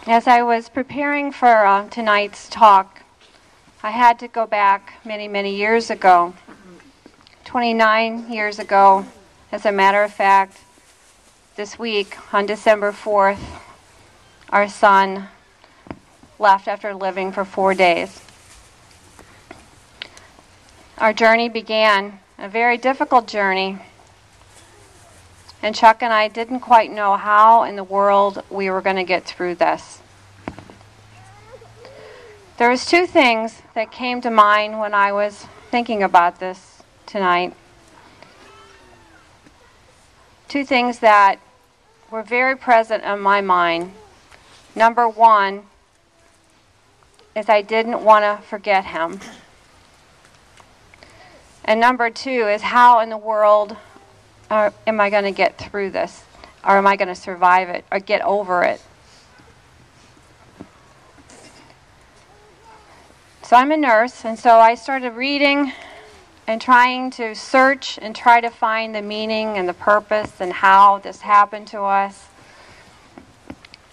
As I was preparing for tonight's talk, I had to go back many, many years ago. 29 years ago, as a matter of fact, this week, on December 4th, our son left after living for 4 days. Our journey began, a very difficult journey, and Chuck and I didn't quite know how in the world we were going to get through this. There was two things that came to mind when I was thinking about this tonight. Two things that were very present in my mind. Number one is I didn't want to forget him. And number two is how in the world am I going to get through this? Or am I going to survive it or get over it? So I'm a nurse, and so I started reading and trying to search and try to find the meaning and the purpose and how this happened to us.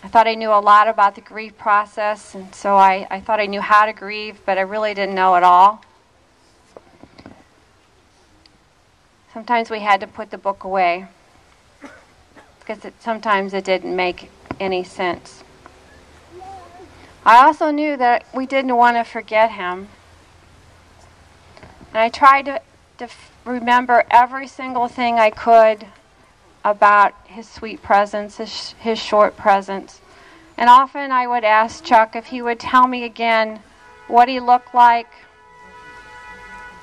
I thought I knew a lot about the grief process, and so I thought I knew how to grieve, but I really didn't know it all. Sometimes we had to put the book away because sometimes it didn't make any sense. I also knew that we didn't want to forget him. And I tried to remember every single thing I could about his sweet presence, his short presence. And often I would ask Chuck if he would tell me again what he looked like,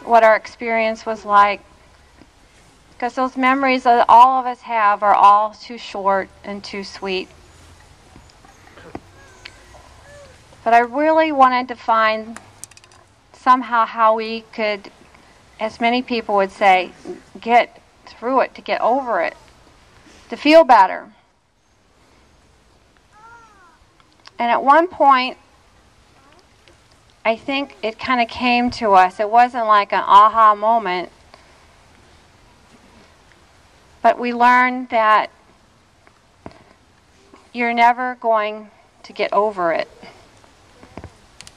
what our experience was like. Because those memories that all of us have are all too short and too sweet. But I really wanted to find somehow how we could, as many people would say, get through it, to get over it, to feel better. And at one point, I think it kind of came to us. It wasn't like an aha moment, but we learned that you're never going to get over it.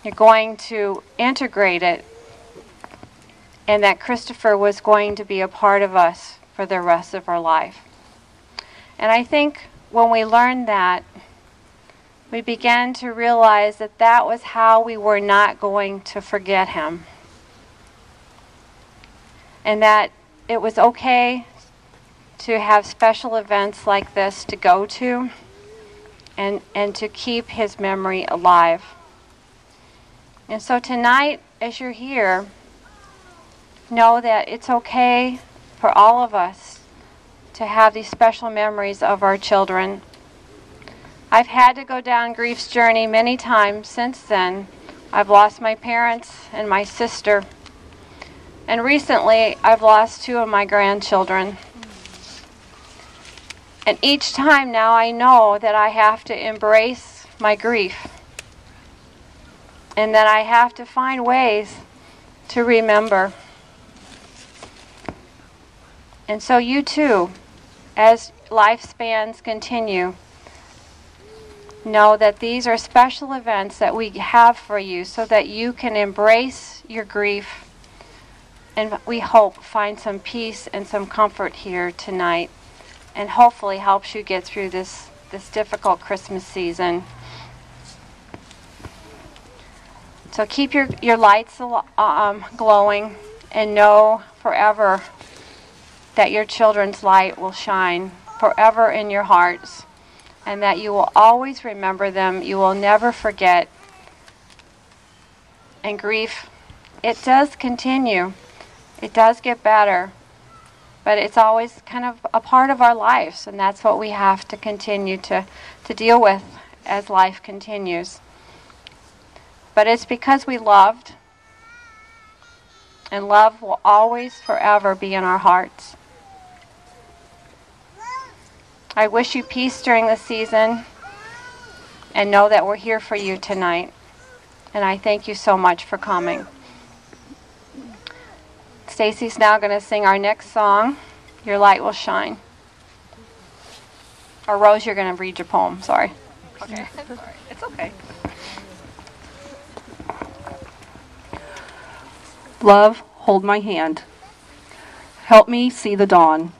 You're going to integrate it, and that Christopher was going to be a part of us for the rest of our life. And I think when we learned that, we began to realize that that was how we were not going to forget him. And that it was okay to have special events like this to go to and to keep his memory alive. And so tonight, as you're here, know that it's okay for all of us to have these special memories of our children. I've had to go down grief's journey many times since then. I've lost my parents and my sister. And recently, I've lost two of my grandchildren. And each time now I know that I have to embrace my grief. And that I have to find ways to remember. And so you too, as lifespans continue, know that these are special events that we have for you so that you can embrace your grief and we hope find some peace and some comfort here tonight and hopefully helps you get through this difficult Christmas season. So keep your lights glowing and know forever that your children's light will shine forever in your hearts and that you will always remember them. You will never forget. And grief, it does continue. It does get better. But it's always kind of a part of our lives, and that's what we have to continue to deal with as life continues. But it's because we loved, and love will always, forever be in our hearts. I wish you peace during the season, and know that we're here for you tonight. And I thank you so much for coming. Stacy's now going to sing our next song, Your Light Will Shine. Or Rose, you're going to read your poem, sorry. Okay, sorry. It's okay. Love, hold my hand. Help me see the dawn.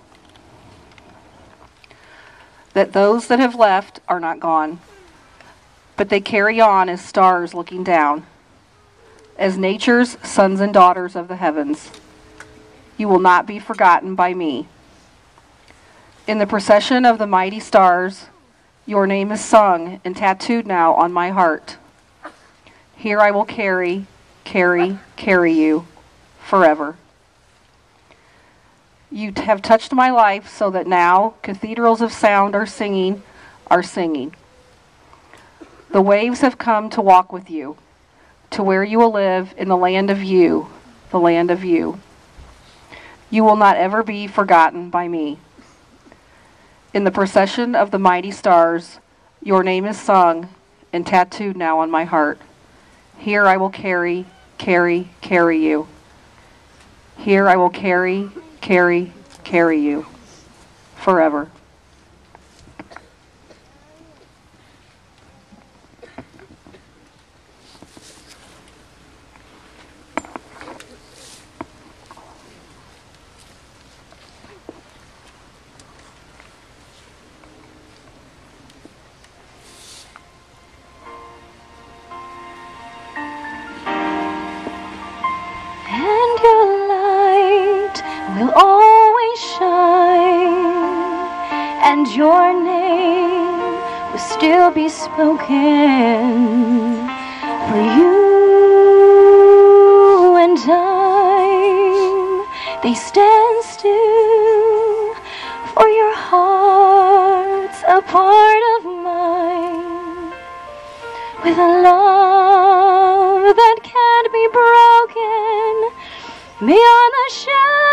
That those that have left are not gone, but they carry on as stars looking down, as nature's sons and daughters of the heavens. You will not be forgotten by me. In the procession of the mighty stars, your name is sung and tattooed now on my heart. Here I will carry you forever. You have touched my life so that now cathedrals of sound are singing. The waves have come to walk with you, to where you will live in the land of you, the land of you. You will not ever be forgotten by me. In the procession of the mighty stars, your name is sung and tattooed now on my heart. Here I will carry you. Here I will carry you forever. And your light will always shine, and your name will still be spoken for you and time. They stand still, for your heart's a part of mine, with a love that can't be broken beyond the shadow